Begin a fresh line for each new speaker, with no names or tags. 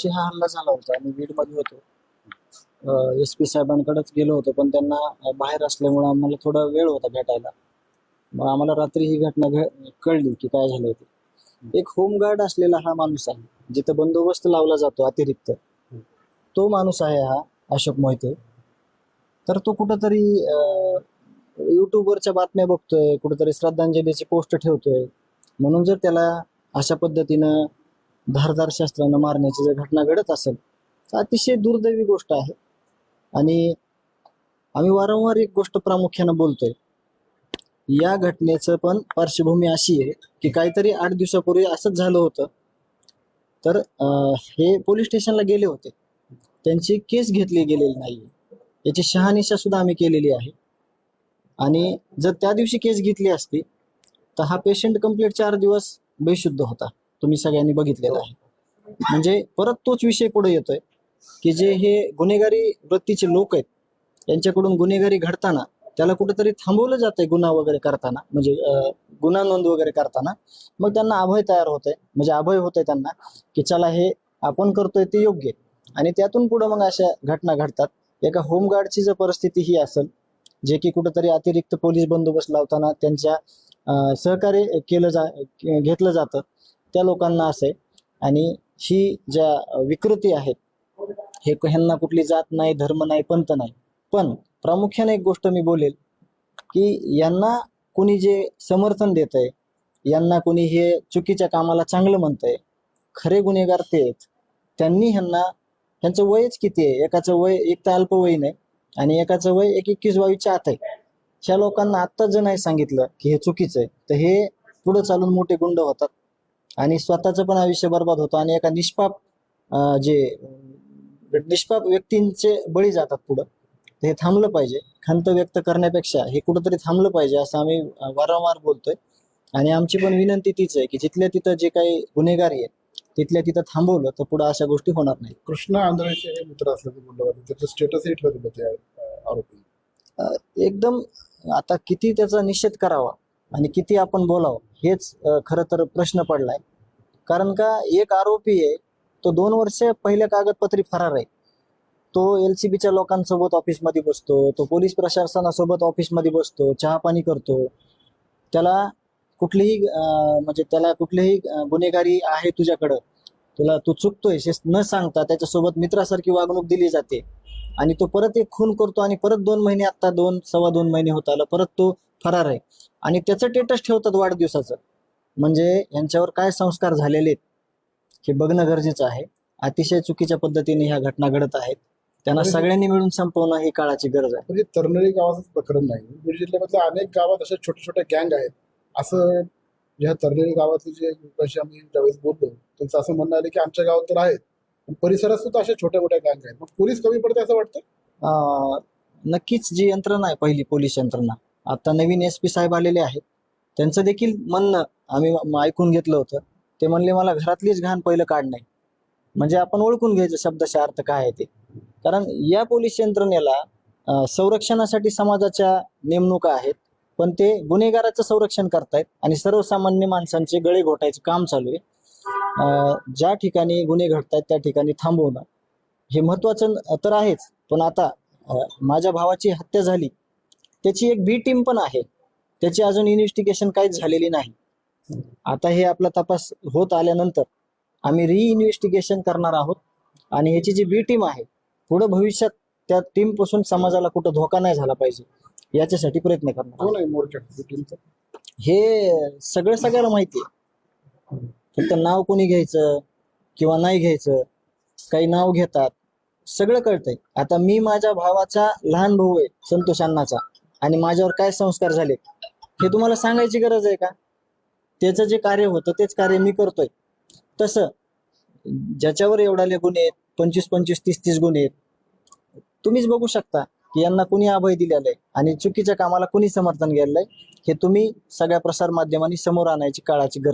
दिवशी हा हल्ला झाला होता. आम्ही बीडमध्ये होतो. SP साहेबांकडेच गेलो होतो, पण त्यांना बाहेर असल्यामुळे आम्हाला थोडा वेळ होता भेटायला. मग आम्हाला रात्री ही घटना कळली की काय झालं ते. एक होमगार्ड असलेला हा माणूस आहे, जिथं बंदोबस्त लावला जातो अतिरिक्त, तो माणूस आहे हा अशोक मोहिते. तर तो कुठंतरी युट्यूबवरच्या बातम्या बघतोय, कुठेतरी श्रद्धांजलीची पोस्ट ठेवतोय, म्हणून जर त्याला अशा पद्धतीनं धारदार शस्त्रानं मारण्याची जर घटना घडत असेल तर अतिशय दुर्दैवी गोष्ट आहे. आणि आम्ही वारंवार एक गोष्ट प्रामुख्यानं बोलतोय, या घटनेचं पण पार्श्वभूमी अशी आहे की काहीतरी 8 दिवसापूर्वी असंच झालं होतं. तर हे पोलीस स्टेशनला गेले होते, त्यांची केस घेतली गेलेली नाही, याची शहानिशा सुद्धा आम्ही केलेली आहे. आणि जर त्या दिवशी केस घेतली असती तर हा पेशंट कंप्लीट 4 दिवस बेशुद्ध होता, तुम्ही सगळ्यांनी बघितलेलं आहे. म्हणजे परत तोच विषय पुढे येतोय की जे हे गुन्हेगारी वृत्तीचे लोक आहेत, यांच्याकडून गुन्हेगारी घडताना त्याला कुठेतरी थांबवलं जातंय गुन्हा वगैरे करताना, म्हणजे गुन्हा नोंद वगैरे करताना. मग त्यांना अभय तयार होतंय, म्हणजे अभय होतंय त्यांना की चला हे आपण करतोय ते योग्य, आणि त्यातून पुढे मग अशा घटना घडतात. एका होमगार्डची जर परिस्थिती ही असेल, जे की कुठेतरी अतिरिक्त पोलीस बंदोबस्त लावताना त्यांच्या सहकार्य घेतलं जातं, त्या लोकांना असे. आणि ही ज्या विकृती आहेत, ह्यांना कुठली जात नाही, धर्म नाही, पंथ नाही. पण प्रामुख्याने एक गोष्ट मी बोलेल की यांना कोणी जे समर्थन देत आहे, यांना कोणी हे चुकीच्या कामाला चांगलं म्हणतंय, खरे गुन्हेगार ते आहेत. त्यांनी ह्यांचं वयच किती आहे, एकाचं वय एक तर अल्पवयीन आहे आणि एकाचं वय 21-22च्या आत आहे. ह्या लोकांना आत्ताच जर नाही सांगितलं की हे चुकीचं आहे तर हे पुढे चालून मोठे गुंड होतात आणि स्वतःचं पण आयुष्य बर्बाद होतं आणि एका निष्पाप व्यक्तींचे बळी जातात पुढं. हे थांबलं पाहिजे. खंत व्यक्त करण्यापेक्षा हे कुठंतरी थांबलं पाहिजे असं आम्ही वारंवार बोलतोय. आणि आमची पण विनंती तीच आहे की जिथल्या तिथं जे काही गुन्हेगारी आहे तिथल्या तिथं थांबवलं तर पुढे अशा गोष्टी होणार नाही.
कृष्णा आंधळेचे हे मित्र असल्याचं बोललं होतं, त्याचं स्टेटसही ठेवलेलं ते आरोपी.
एकदम आता किती त्याचा निषेध करावा आणि किती आपण बोलावं हेच खरं तर प्रश्न पडलाय. कारण का एक आरोपी आहे, तो 2 वर्ष पहिल्या कागदपत्री फरार आहे. तो LCBच्या लोकांसोबत ऑफिसमध्ये बसतो, तो पोलीस प्रशासनासोबत ऑफिसमध्ये बसतो, चहा पाणी करतो. त्याला कुठलीही गुन्हेगारी आहे तुझ्याकडं, तू चुकतोय न सांगता त्याच्यासोबत मित्रासारखी वागणूक दिली जाते. आणि तो परत एक खून करतो आणि परत 2 महिने, आता 2-2.25 महिने होत आलं, परत तो फरार आहे. आणि त्याचं स्टेटस ठेवतात वाढदिवसाचं. म्हणजे यांच्यावर काय संस्कार झालेले आहेत हे बघणं गरजेचं आहे. अतिशय चुकीच्या पद्धतीने ह्या घटना घडत आहेत, त्यांना सगळ्यांनी मिळून संपवणं ही काळाची गरज आहे.
म्हणजे तरनेरी गावाचंच प्रकरण नाही, बीड जिल्ह्यामधल्या अनेक गावात अशा छोटे छोटे गँग आहेत. असं ह्या तरनेरी गावातले जे लोकांशी आम्ही ज्यावेळेस बोललो त्यांचं असं म्हणणं आलं की आमच्या गावात तर आहेत, पण परिसरात सुद्धा अशा छोट्या मोठ्या गँग आहेत. मग पोलीस कमी पडते असं वाटतं?
नक्कीच जी यंत्रणा आहे, पहिली पोलीस यंत्रणा, आता नवीन SP साहेब आलेले आहेत, त्यांचं देखील म्हणणं आम्ही ऐकून घेतलं होतं. ते म्हणले मला घरातलीच घाण पहिलं काढ नाही. म्हणजे आपण ओळखून घ्यायचं शब्दशः अर्थ काय आहे ते. कारण या पोलीस यंत्रणेला संरक्षणासाठी समाजाच्या नेमणुका आहेत, पण ते गुन्हेगाराचं संरक्षण करतायत आणि सर्वसामान्य माणसांचे गळे घोटायचं काम चालू आहे. ज्या ठिकाणी गुन्हे घडतायत त्या ठिकाणी थांबवणं हे महत्वाचं तर आहेच. पण आता माझ्या भावाची हत्या झाली, त्याची एक B टीम पण आहे, त्याची अजून इन्व्हेस्टिगेशन काहीच झालेली नाही. आता हे आपला तपास होत आल्यानंतर आम्ही रिइन्व्हेस्टिगेशन करणार आहोत आणि ह्याची जी B टीम आहे पुढे भविष्यात त्या टीम पासून समाजाला कुठं धोका नाही झाला पाहिजे याच्यासाठी प्रयत्न करणार.
कोण आहे मोर्चा टीमचं?
हे सगळ्याला माहिती आहे, फक्त नाव कोणी घ्यायचं किंवा नाही घ्यायचं, काही नाव घेतात, सगळं कळतंय. आता मी माझ्या भावाचा लहान भाऊ आहे संतोष अण्णाचा, आणि माझ्यावर काय संस्कार झाले हे तुम्हाला सांगायची गरज आहे का? त्याचं जे कार्य होतं तेच कार्य मी करतोय. तसं ज्याच्यावर एवढाले गुन्हे आहेत, 25-25, 30-30 गुन्हे आहेत, तुम्हीच बघू शकता की यांना कुणी अभय दिलेलं आहे आणि चुकीच्या कामाला कुणी समर्थन केलेलं आहे. हे तुम्ही सगळ्या प्रसार माध्यमांनी समोर आणायची काळाची गरज आहे.